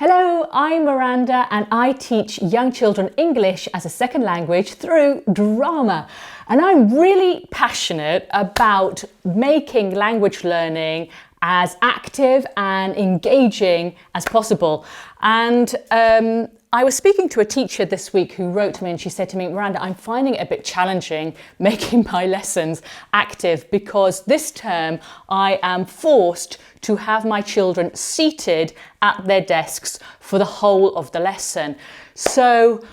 Hello, I'm Miranda and I teach young children English as a second language through drama. And I'm really passionate about making language learning as active and engaging as possible. And I was speaking to a teacher this week who wrote to me and she said to me, Miranda, I'm finding it a bit challenging making my lessons active because this term I am forced to have my children seated at their desks for the whole of the lesson. So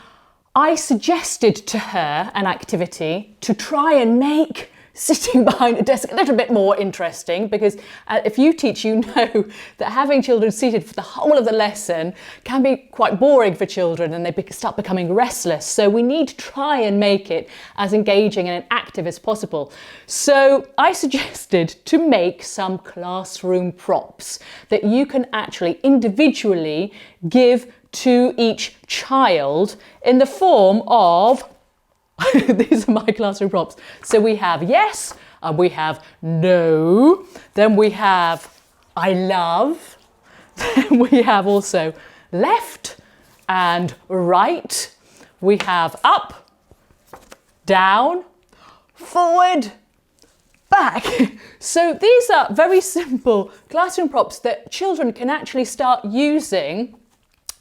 I suggested to her an activity to try and make sitting behind a desk a little bit more interesting, because if you teach, you know that having children seated for the whole of the lesson can be quite boring for children and they start becoming restless. So we need to try and make it as engaging and active as possible. So I suggested to make some classroom props that you can actually individually give to each child in the form of these are my classroom props. So we have yes, and we have no, then we have I love, then we have also left and right, we have up, down, forward, back. So these are very simple classroom props that children can actually start using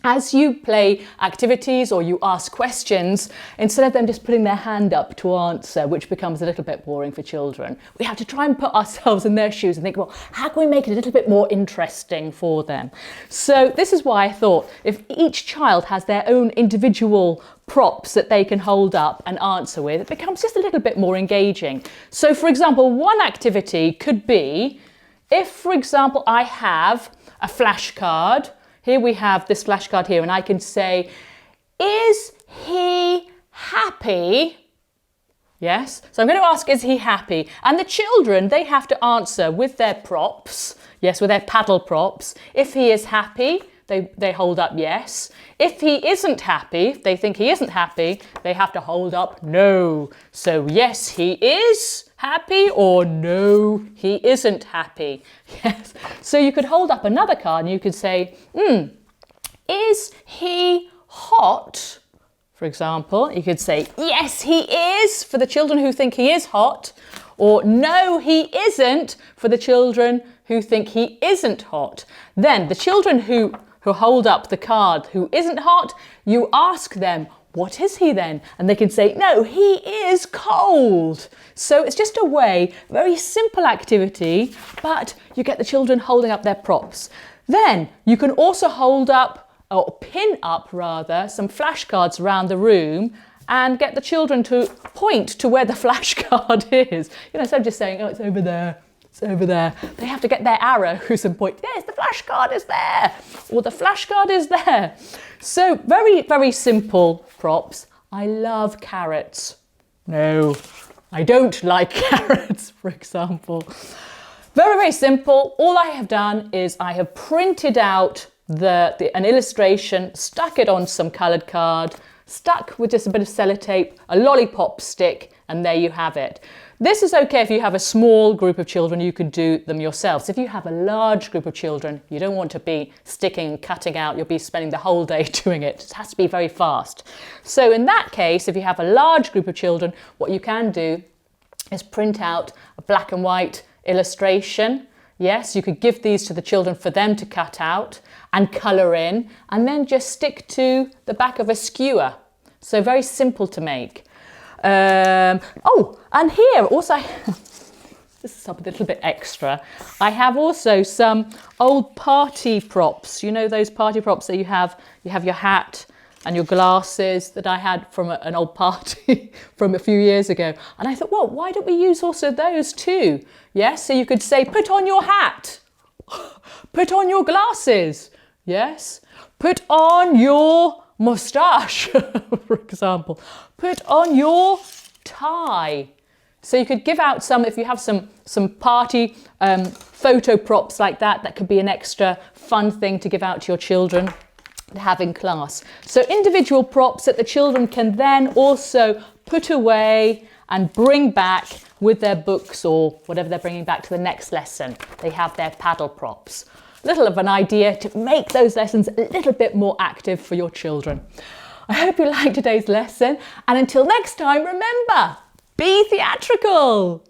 as you play activities or you ask questions, instead of them just putting their hand up to answer, which becomes a little bit boring for children. We have to try and put ourselves in their shoes and think, well, how can we make it a little bit more interesting for them? So this is why I thought if each child has their own individual props that they can hold up and answer with, it becomes just a little bit more engaging. So for example, one activity could be, if for example I have a flashcard. Here we have this flashcard here and I can say, is he happy? Yes. So I'm going to ask, is he happy? And the children, they have to answer with their props. Yes, with their paddle props. If he is happy, they hold up yes. If he isn't happy, if they think he isn't happy, they have to hold up no. So yes, he is happy, or no, he isn't happy. Yes. So you could hold up another card and you could say, is he hot? For example, you could say, yes, he is, for the children who think he is hot, or no, he isn't, for the children who think he isn't hot. Then the children who hold up the card who isn't hot, you ask them, what is he then? And they can say, no, he is cold. So it's just a way, very simple activity, but you get the children holding up their props. Then you can also hold up, or pin up rather, some flashcards around the room and get the children to point to where the flashcard is. You know, instead of just saying, oh, it's over there. It's over there. They have to get their arrows and point, yes, the flashcard is there, or the flashcard is there. So very, very simple props. I love carrots. No, I don't like carrots, for example. Very, very simple. All I have done is I have printed out an illustration, stuck it on some coloured card, stuck with just a bit of sellotape, a lollipop stick, and there you have it. This is okay if you have a small group of children, you could do them yourselves. If you have a large group of children, you don't want to be sticking and cutting out, you'll be spending the whole day doing it. It has to be very fast. So in that case, if you have a large group of children, what you can do is print out a black and white illustration. Yes, you could give these to the children for them to cut out and colour in, and then just stick to the back of a skewer. So very simple to make. Oh, and here also, this is a little bit extra. I have also some old party props. You know those party props that you have your hat and your glasses that I had from an old party from a few years ago. And I thought, well, why don't we use also those too? Yes, so you could say, put on your hat, put on your glasses, yes, put on your moustache, for example, put on your tie. So you could give out some, if you have some party photo props like that, that could be an extra fun thing to give out to your children to have in class. So individual props that the children can then also put away and bring back with their books or whatever they're bringing back to the next lesson. They have their paddle props. little of an idea to make those lessons a little bit more active for your children. I hope you liked today's lesson, and until next time, remember, be theatrical!